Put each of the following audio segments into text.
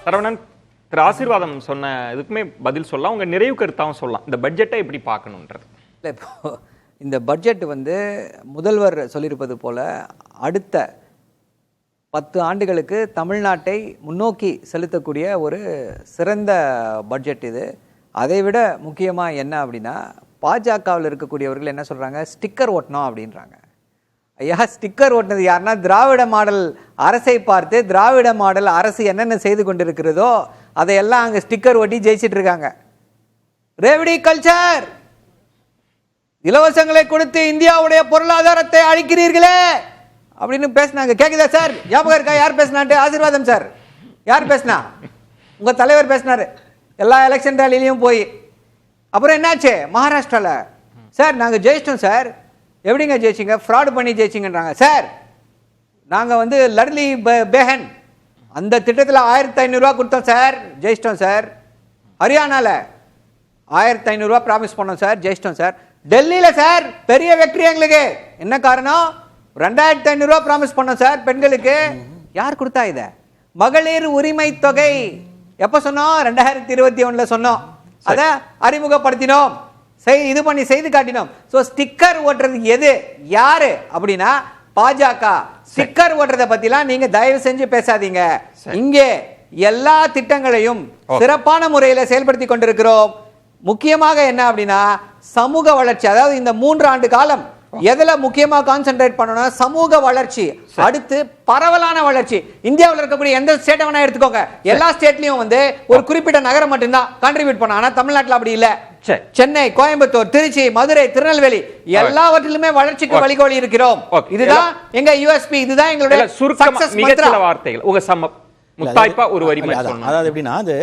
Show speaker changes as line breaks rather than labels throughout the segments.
சரவணன், திரு ஆசீர்வாதம் சொன்ன இதுக்குமே பதில் சொல்லலாம், உங்க நிறைவு கருத்தாவும் சொல்லலாம். இந்த பட்ஜெட்டை எப்படி பார்க்கணுன்றது.
இல்லை, இப்போ இந்த பட்ஜெட் முதல்வர் சொல்லியிருப்பது போல அடுத்த 10 ஆண்டுகளுக்கு தமிழ்நாட்டை முன்னோக்கி செலுத்தக்கூடிய ஒரு சிறந்த பட்ஜெட் இது. அதைவிட முக்கியமாக என்ன அப்படின்னா, பாஜகவில் இருக்கக்கூடியவர்கள் என்ன சொல்கிறாங்க, ஸ்டிக்கர் ஓட்டணும் அப்படின்றாங்க. ஐயா, ஸ்டிக்கர் ஓட்டினது யாருன்னா திராவிட மாடல் அரசை பார்த்து திராவிட மாடல் அரசு என்னென்ன செய்து கொண்டிருக்கிறதோ அதையெல்லாம் அங்கே ஸ்டிக்கர் ஓட்டி ஜெயிச்சிட்டு இருக்காங்க. ரேவடி கல்ச்சர், இலவசங்களை கொடுத்து இந்தியாவுடைய பொருளாதாரத்தை அழிக்கிறீர்களே அப்படின்னு பேசினாங்க. கேக்குதா சார்? ஞாபகம் இருக்கா யார் பேசினான்ட்டு? ஆசீர்வாதம் சார். யார் பேசினா? உங்க தலைவர் பேசினாரு எல்லா எலெக்ஷன் ரேலிலையும் போய். அப்புறம் என்னாச்சு மகாராஷ்டிரால? சார் நாங்க ஜெயிச்சிட்டோம் சார். எப்படிங்க ஜெயிச்சிங்க? ஃப்ராட் பண்ணி ஜெயிச்சிங்கன்றாங்க. சார் நாங்க லட்லி பெஹன் அந்த திட்டத்தில் 1500 ரூபா கொடுத்தோம் சார், ஜெயிச்சிட்டோம் சார். ஹரியானால 1500 ரூபா ப்ராமிஸ் பண்ணோம் சார், ஜெயிச்சிட்டோம் சார். டெல்லியில சார் பெரிய வெற்றி எங்களுக்கு. என்ன காரணம்? 2500 ரூபா ப்ராமிஸ் பண்ணோம் சார் பெண்களுக்கு. யார் கொடுத்தா இத? மகளிர் உரிமை தொகை எப்ப சொன்னோம்? 2021 சொன்னோம். அத அறிமுகப்படுத்தினோம், இது பண்ணி செய்து காட்டினோம். சோ ஸ்டிக்கர் ஓட்டுறது எது யாரு அப்படின்னா பாஜக. ஸ்டிக்கர் ஓட்டுறதை பத்திலாம் நீங்க தயவு செஞ்சு பேசாதீங்க. இங்கே எல்லா திட்டங்களையும் சிறப்பான முறையில் செயல்படுத்தி கொண்டிருக்கிறோம். முக்கியமாக என்ன அப்படின்னா சமூக வளர்ச்சி. அதாவது இந்த 3 ஆண்டு காலம் எதுல முக்கியமா கான்சென்ட்ரேட் பண்ணணும்? சமூக வளர்ச்சி, அடுத்து பரவலான வளர்ச்சி. இந்தியாவில் இருக்கக்கூடிய எந்த ஸ்டேட் வேணா எடுத்துக்கோங்க, எல்லா ஸ்டேட்லயும் ஒரு குறிப்பிட்ட நகரம் மட்டும்தான் கான்ட்ரிபியூட் பண்ண. ஆனா தமிழ்நாட்டில் அப்படி இல்ல. சென்னை, கோயம்புத்தூர், திருச்சி, மதுரை, திருநெல்வேலி எல்லாவற்றிலுமே வளர்ச்சிக்கு வழிகோலி இருக்கிறோம். இதுதான் எங்க யூஎஸ்பி, இதுதான் எங்களுடைய சக்சஸ்
வார்த்தைகள். ஒரு வரி. அதாவது எப்படின்னா, அது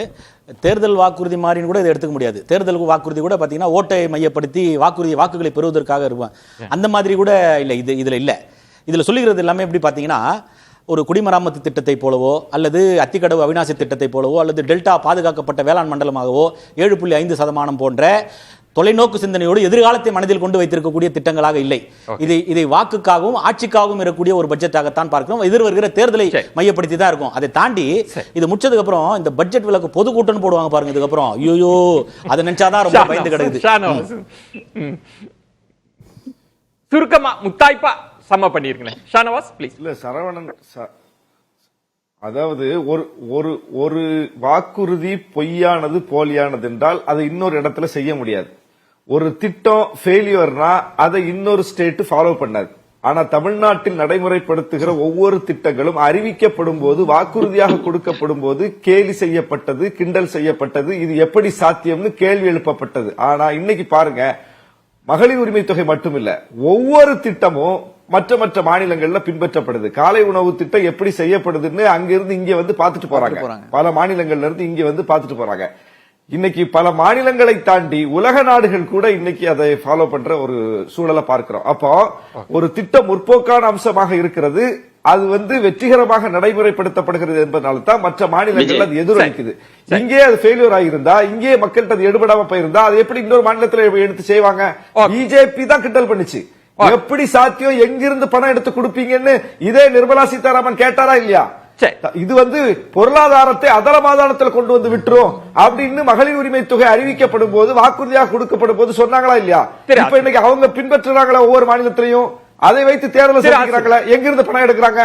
தேர்தல் வாக்குறுதி மாதிரின்னு கூட இதை எடுத்துக்க முடியாது. தேர்தல் வாக்குறுதி கூட பார்த்தீங்கன்னா ஓட்டை மையப்படுத்தி வாக்குகளை பெறுவதற்காக இருக்கும். அந்த மாதிரி கூட இல்லை, இதுல இல்லை. இதுல சொல்லுகிறது எல்லாமே எப்படி பார்த்தீங்கன்னா, ஒரு குடிமராமத்து திட்டத்தை போலவோ அல்லது அத்திக்கடவு அவிநாசி திட்டத்தை போலவோ அல்லது டெல்டா பாதுகாக்கப்பட்ட வேளாண் மண்டலமாகவோ 7.5% போன்ற தொலைநோக்கு சிந்தனையோடு எதிர்காலத்தை மனதில் கொண்டு வைத்திருக்கக்கூடிய திட்டங்களாக இல்லை. இதை வாக்குக்காகவும் ஆட்சிக்காகவும் இருக்கக்கூடிய ஒரு பட்ஜெட்டாகத்தான் பார்க்கிறோம். எதிர்வருகிற தேர்தலை மையப்படுத்தி தான் இருக்கும். அதை தாண்டி இது முடிச்சதுக்கு அப்புறம் இந்த பட்ஜெட் விலக்கு பொதுக்கூட்டம்னு போடுவாங்க பாருங்க. இதுக்கு அப்புறம் ஐயோ அதை நினைச்சாதான் ரொம்ப பயந்து கிடக்குது.
சுருக்கமா முத்தாய்ப்பா சம்ம பண்ணிருக்கேன். ஷானவாஸ் ப்ளீஸ்.
இல்ல சரவணன், அதாவது ஒரு வாக்குறுதி பொய்யானது போலியானது என்றால் அதை இன்னொரு இடத்துல செய்ய முடியாது. ஒரு திட்டம் ஃபெயிலியர்னா அதை இன்னொரு ஸ்டேட் ஃபாலோ பண்ணாது. ஆனா தமிழ்நாட்டில் நடைமுறைப்படுத்துகிற ஒவ்வொரு திட்டங்களும் அறிவிக்கப்படும் போது, வாக்குறுதியாக கொடுக்கப்படும் போது கேலி செய்யப்பட்டது, கிண்டல் செய்யப்பட்டது. இது எப்படி சாத்தியம்னு கேள்வி எழுப்பப்பட்டது. ஆனா இன்னைக்கு பாருங்க, மகளிர் உரிமை தொகை மட்டுமில்ல, ஒவ்வொரு திட்டமும் மற்ற மாநிலங்கள்ல பின்பற்றப்படுது. காலை உணவு திட்டம் எப்படி செய்யப்படுதுன்னு அங்கிருந்து இங்க பாத்துட்டு போறாங்க. பல மாநிலங்கள்ல இருந்து இங்க பாத்துட்டு போறாங்க. இன்னைக்கு பல மாநிலங்களை தாண்டி உலக நாடுகள் கூட இன்னைக்கு அதை ஃபாலோ பண்ற ஒரு சூழலை பார்க்கிறோம். அப்போ ஒரு திட்டம் முற்போக்கான அம்சமாக இருக்கிறது, அது வெற்றிகரமாக நடைமுறைப்படுத்தப்படுகிறது என்பதனால தான் மற்ற மாநிலங்கள் அது எதிரொலிக்குது. இங்கே அது ஃபெயிலியர் ஆகியிருந்தா, இங்கே மக்கள்கிட்ட அது எடுபடாம போயிருந்தா அது எப்படி இன்னொரு மாநிலத்தில் எடுத்து செய்வாங்க? பிஜேபி தான் கிண்டல் பண்ணுச்சு. எப்படி சாத்தியம், எங்கிருந்து பணம் எடுத்து கொடுப்பீங்கன்னு இதே நிர்மலா சீதாராமன் கேட்டாரா இல்லையா? இது பொருளாதாரத்தை அதலமாதாரத்தில் கொண்டு வந்து விட்டுரும் அப்படின்னு மகளிர் உரிமை தொகை அறிவிக்கப்படும் போது, வாக்குறுதியாக கொடுக்கப்படும் போது சொன்னாங்களா இல்லையா? இப்ப இன்னைக்கு அவங்க பின்பற்றுறாங்களா ஒவ்வொரு மாநிலத்திலையும்? அதை வைத்து தேர்தல் செய்கிறாங்களா? எங்கிருந்து பணம் எடுக்கிறாங்க?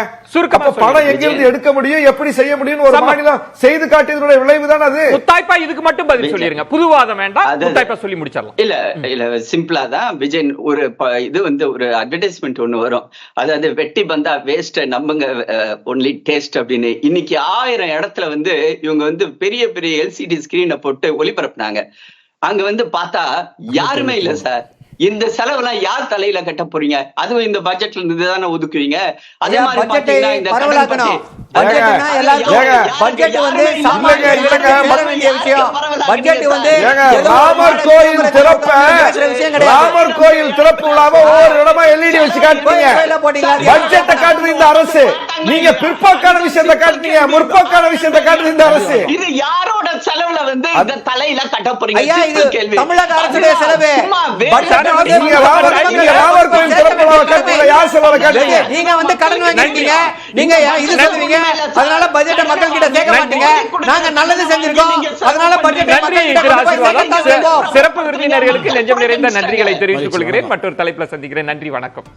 பணம் எங்கிருந்து எடுக்க முடியும், எப்படி செய்ய முடியும் ஒரு மாநிலம் செய்து காட்டியதனுடைய விளைவுதான் அது.
முத்தாய்ப்பா இதுக்கு மட்டும் பதில் சொல்லிருங்க, புதுவாதம் வேண்டாம், முத்தாய்ப்பா சொல்லி முடிச்சிடலாம்.
இல்ல சிம்பிளா தான் விஜய், ஒரு அட்வர்டைஸ்மெண்ட் ஒண்ணு வரும், அதாவது வெட்டி பந்தா வேஸ்ட் நம்புங்க ஒன்லி டேஸ்ட் அப்படின்னு. இன்னைக்கு 1000 இடத்துல இவங்க பெரிய பெரிய எல்சிடி ஸ்கிரீனை போட்டு ஒளிபரப்புனாங்க. அங்க பார்த்தா யாருமே இல்ல சார். இந்த செலவெல்லாம் யார் தலையில கட்ட போறீங்க? அதுவும் இந்த பட்ஜெட்ல இருந்து தானே ஒதுக்குவீங்க. அதே மாதிரி பாத்தீங்கன்னா இந்த
ராமர் கோயில் திறப்பு விழாவை ஒவ்வொரு இடமா எல்இடி வச்சு காட்டுறீங்க. பட்ஜெட்டை காட்டுது இந்த அரசு. நீங்க பிற்போக்கான விஷயத்தை காட்டுறீங்க, முற்போக்கான விஷயத்தை காட்டுது இந்த அரசு.
இது யாரோட செலவுல வந்து இந்த தலையில கட்ட போறீங்க?
ஐயா, இது
simple கேள்வி.
தமிழக அரசுடைய செலவு.
சும்மா
பட்ஜெட் வந்து
நீங்க ராமர் கோயில் திறப்பு விழாவை கேட்டீங்களா? யார் செலவை கேட்டீங்க?
நீங்க வந்து கடன் வாங்கிட்டீங்க, நீங்க இது சொல்றீங்க, அதனால பட்ஜெட்டை மக்கள் கிட்ட கேட்க மாட்டீங்க. நாங்க நல்லது செஞ்சிருக்கோம், அதனால பட்ஜெட்டை
நன்றி
மக்கள் கிட்ட
திரு
கொண்டு போய்
ஆசீர்வாதம்.
சேர்க்கத்தான் செய்வோம்.
சிறப்பு விருந்தினர்களுக்கு நெஞ்சம் நிறைந்த நன்றிகளை தெரிவித்துக் கொள்கிறேன். மற்றொரு தலைப்புல சந்திக்கிறேன். நன்றி, வணக்கம்.